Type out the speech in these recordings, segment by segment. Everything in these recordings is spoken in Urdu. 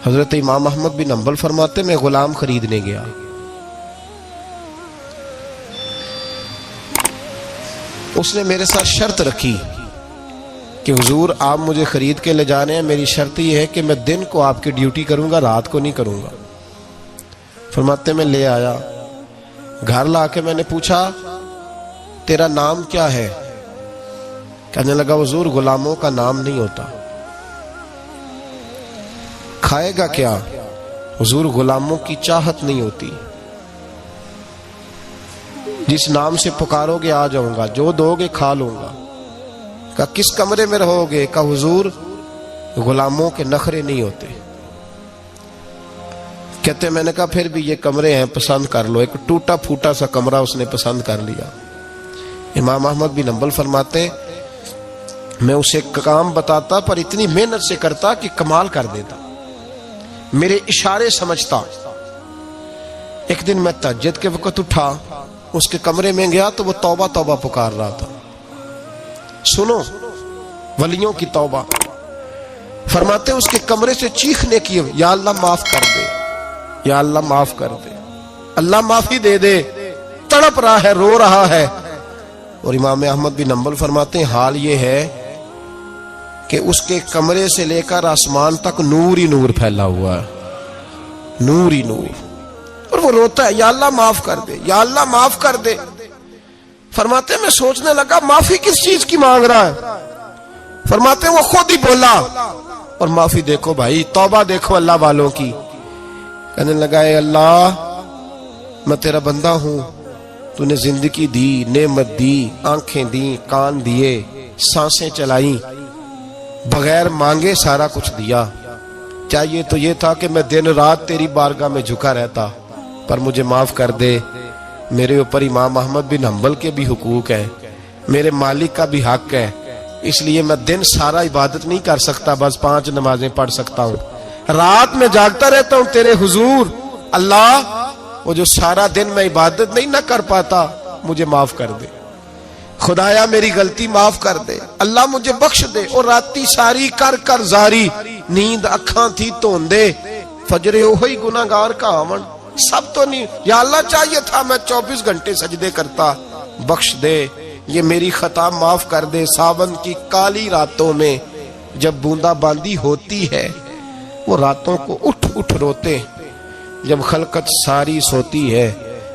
حضرت امام احمد بن حنبل فرماتے میں غلام خریدنے گیا، اس نے میرے ساتھ شرط رکھی کہ حضور آپ مجھے خرید کے لے جانے ہیں، میری شرط یہ ہے کہ میں دن کو آپ کی ڈیوٹی کروں گا، رات کو نہیں کروں گا۔ فرماتے میں لے آیا، گھر لا کے میں نے پوچھا تیرا نام کیا ہے؟ کہنے لگا حضور غلاموں کا نام نہیں ہوتا۔ کھائے گا کیا؟ حضور غلاموں کی چاہت نہیں ہوتی، جس نام سے پکارو گے آ جاؤں گا، جو دو گے کھا لوں گا۔ کہا کس کمرے میں رہو گے؟ کہا حضور غلاموں کے نخرے نہیں ہوتے۔ کہتے میں نے کہا پھر بھی یہ کمرے ہیں پسند کر لو۔ ایک ٹوٹا پھوٹا سا کمرہ اس نے پسند کر لیا۔ امام احمد بن حنبل فرماتے میں اسے کام بتاتا پر اتنی محنت سے کرتا کہ کمال کر دیتا، میرے اشارے سمجھتا۔ ایک دن میں تہجد کے وقت اٹھا، اس کے کمرے میں گیا تو وہ توبہ توبہ پکار رہا تھا۔ سنو ولیوں کی توبہ، فرماتے اس کے کمرے سے چیخنے کی، یا اللہ معاف کر دے، یا اللہ معاف کر دے، اللہ معافی دے دے، تڑپ رہا ہے، رو رہا ہے۔ اور امام احمد بن حنبل فرماتے ہیں حال یہ ہے کہ اس کے کمرے سے لے کر آسمان تک نور ہی نور پھیلا ہوا ہے، نور ہی نور، اور وہ روتا ہے یا اللہ معاف کر دے، یا اللہ معاف کر دے۔ فرماتے میں سوچنے لگا معافی کس چیز کی مانگ رہا ہے؟ فرماتے وہ خود ہی بولا، اور معافی دیکھو بھائی، توبہ دیکھو اللہ والوں کی۔ کہنے لگا اے اللہ میں تیرا بندہ ہوں، تو نے زندگی دی، نعمت دی، آنکھیں دی، کان دیے، سانسیں چلائیں، بغیر مانگے سارا کچھ دیا۔ چاہیے تو یہ تھا کہ میں دن رات تیری بارگاہ میں جھکا رہتا، پر مجھے معاف کر دے۔ میرے اوپر امام احمد بن حنبل کے بھی حقوق ہے، میرے مالک کا بھی حق ہے، اس لیے میں دن سارا عبادت نہیں کر سکتا، بس 5 نمازیں پڑھ سکتا ہوں، رات میں جاگتا رہتا ہوں تیرے حضور۔ اللہ وہ جو سارا دن میں عبادت نہیں نہ کر پاتا مجھے معاف کر دے، خدایا میری غلطی معاف کر دے، اللہ مجھے بخش دے۔ اور راتی ساری کر کر زاری، نیند اکھاں تھی توندے، فجر ہوئی گناہگار کا آون، سب تو نہیں، یا اللہ چاہیے تھا میں 24 گھنٹے سجدے کرتا، بخش دے، یہ میری خطا معاف کر دے۔ ساون کی کالی راتوں میں جب بوندا باندی ہوتی ہے، وہ راتوں کو اٹھ اٹھ روتے، جب خلقت ساری سوتی ہے۔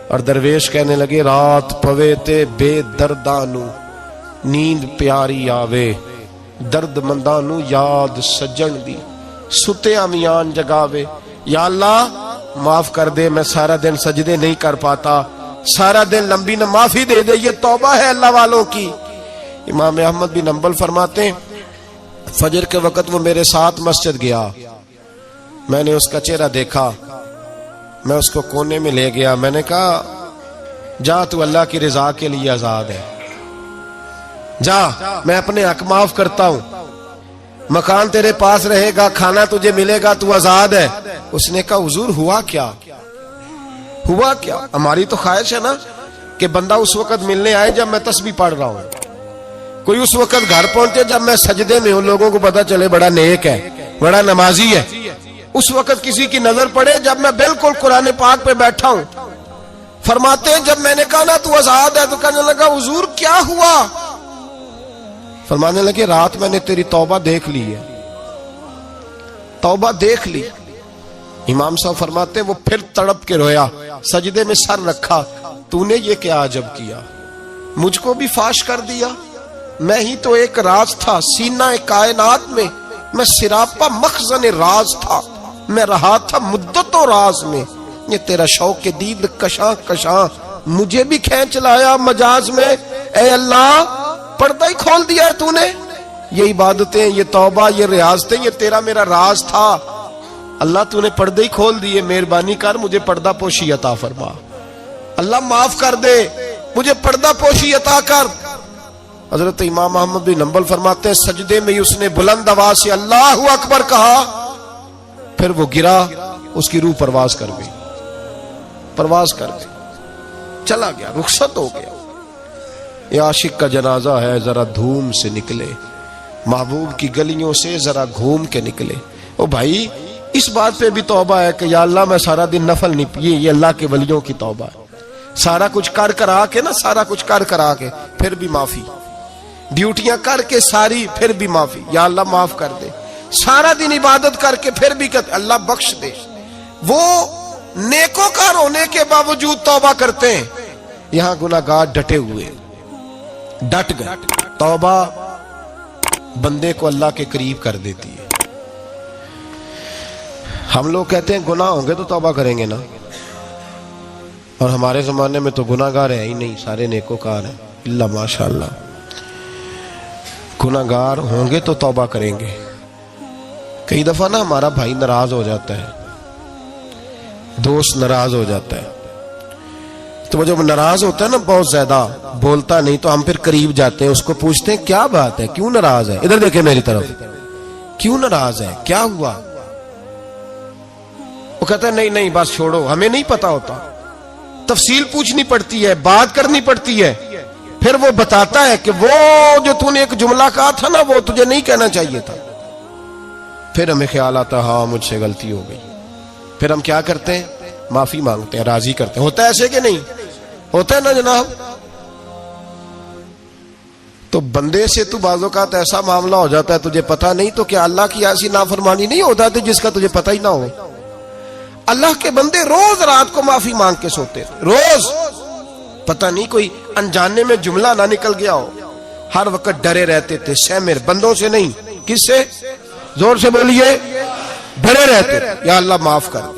اور درویش کہنے لگے رات پوے تے بے دردانو، نیند پیاری آوے، درد مندانو یاد سجن دی، ستے امیان جگاوے۔ یا اللہ معاف کر دے، میں سارا دن سجدے نہیں کر پاتا، سارا دن لمبی نہ، معافی دے دے، یہ توبہ ہے اللہ والوں کی۔ امام احمد بن حنبل فرماتے ہیں فجر کے وقت وہ میرے ساتھ مسجد گیا، میں نے اس کا چہرہ دیکھا، میں اس کو کونے میں لے گیا، میں نے کہا جا تو اللہ کی رضا کے لیے آزاد ہے، جا میں اپنے حق معاف کرتا ہوں، مکان تیرے پاس رہے گا، کھانا تجھے ملے گا، تو آزاد ہے۔ اس نے کہا حضور ہوا کیا؟ ہوا کیا؟ ہماری تو خواہش ہے نا کہ بندہ اس وقت ملنے آئے جب میں تسبیح پڑھ رہا ہوں، کوئی اس وقت گھر پہنچے جب میں سجدے میں ہوں، لوگوں کو پتا چلے بڑا نیک ہے، بڑا نمازی ہے۔ اس وقت کسی کی نظر پڑے جب میں بالکل قرآن پاک پہ بیٹھا ہوں۔ فرماتے ہیں جب میں نے کہا نا تو آزاد ہے، تو کہنے لگا حضور کیا ہوا؟ فرمانے لگے رات میں نے تیری توبہ دیکھ لی ہے، توبہ دیکھ لی۔ امام صاحب فرماتے ہیں وہ پھر تڑپ کے رویا، سجدے میں سر رکھا، تو نے یہ کیا عجب کیا، مجھ کو بھی فاش کر دیا، میں ہی تو ایک راز تھا سینہ کائنات میں، میں سراپا مخزن راز تھا، میں رہا تھا مدت و راز میں، یہ تیرا شوق کے دید کشاں کشاں مجھے بھی کھینچ لایا مجاز میں۔ اے اللہ پردہ ہی کھول دیا ہے تو نے، یہ عبادتیں، یہ توبہ، یہ ریاضتیں، یہ تیرا میرا راز تھا، اللہ تو نے پردے ہی کھول دیے، مہربانی کر مجھے پردہ پوشی عطا فرما، اللہ معاف کر دے، مجھے پردہ پوشی عطا کر۔ حضرت امام احمد بن حنبل فرماتے ہیں سجدے میں اس نے بلند آواز سے اللہ اکبر کہا، پھر وہ گرا، اس کی روح پرواز کر گئی، پرواز کر گئی، چلا گیا، رخصت ہو گیا۔ یہ عاشق کا جنازہ ہے، ذرا دھوم سے نکلے، محبوب کی گلیوں سے ذرا گھوم کے نکلے۔ او بھائی اس بات پہ بھی توبہ ہے کہ یا اللہ میں سارا دن نفل نہیں پیے، یہ اللہ کے ولیوں کی توبہ ہے، سارا کچھ کر کرا کے نا، سارا کچھ کر کرا کے پھر بھی معافی، ڈیوٹیاں کر کے ساری پھر بھی معافی، یا اللہ معاف کر دے، سارا دن عبادت کر کے پھر بھی کہتے اللہ بخش دے۔ وہ نیکوکار ہونے کے باوجود توبہ کرتے ہیں، یہاں گناہگار ڈٹے ہوئے، ڈٹ گئے۔ توبہ بندے کو اللہ کے قریب کر دیتی ہے۔ ہم لوگ کہتے ہیں گناہ ہوں گے تو توبہ کریں گے نا، اور ہمارے زمانے میں تو گناہگار ہے ہی نہیں، سارے نیکوکار ہیں، اللہ ماشاءاللہ۔ گناہگار ہوں گے تو توبہ کریں گے۔ کئی دفعہ نا ہمارا بھائی ناراض ہو جاتا ہے، دوست ناراض ہو جاتا ہے، تو وہ جب ناراض ہوتا ہے نا بہت زیادہ بولتا نہیں، تو ہم پھر قریب جاتے ہیں، اس کو پوچھتے ہیں کیا بات ہے، کیوں ناراض ہے، ادھر دیکھیں میری طرف، کیوں ناراض ہے، کیا ہوا؟ وہ کہتا ہے نہیں نہیں بس چھوڑو، ہمیں نہیں پتا ہوتا، تفصیل پوچھنی پڑتی ہے، بات کرنی پڑتی ہے، پھر وہ بتاتا ہے کہ وہ جو تو نے ایک جملہ کہا تھا نا وہ تجھے نہیں کہنا چاہیے تھا۔ پھر ہمیں خیال آتا ہاں مجھ سے غلطی ہو گئی، پھر ہم کیا کرتے ہیں؟ معافی مانگتے ہیں، راضی کرتے ہیں۔ ہوتا ہے ایسے کہ نہیں ہوتا ہے نا جناب؟ تو بندے سے تو بعض اوقات ایسا معاملہ ہو جاتا ہے تجھے پتہ نہیں، تو کیا اللہ کی ایسی نافرمانی نہیں ہوتا تھی جس کا تجھے پتہ ہی نہ ہو؟ اللہ کے بندے روز رات کو معافی مانگ کے سوتے تھے، روز، پتہ نہیں کوئی انجانے میں جملہ نہ نکل گیا ہو، ہر وقت ڈرے رہتے تھے، سہمر بندوں سے نہیں، کس سے؟ زور سے بولیے، ڈرے رہتے، یا اللہ معاف کر۔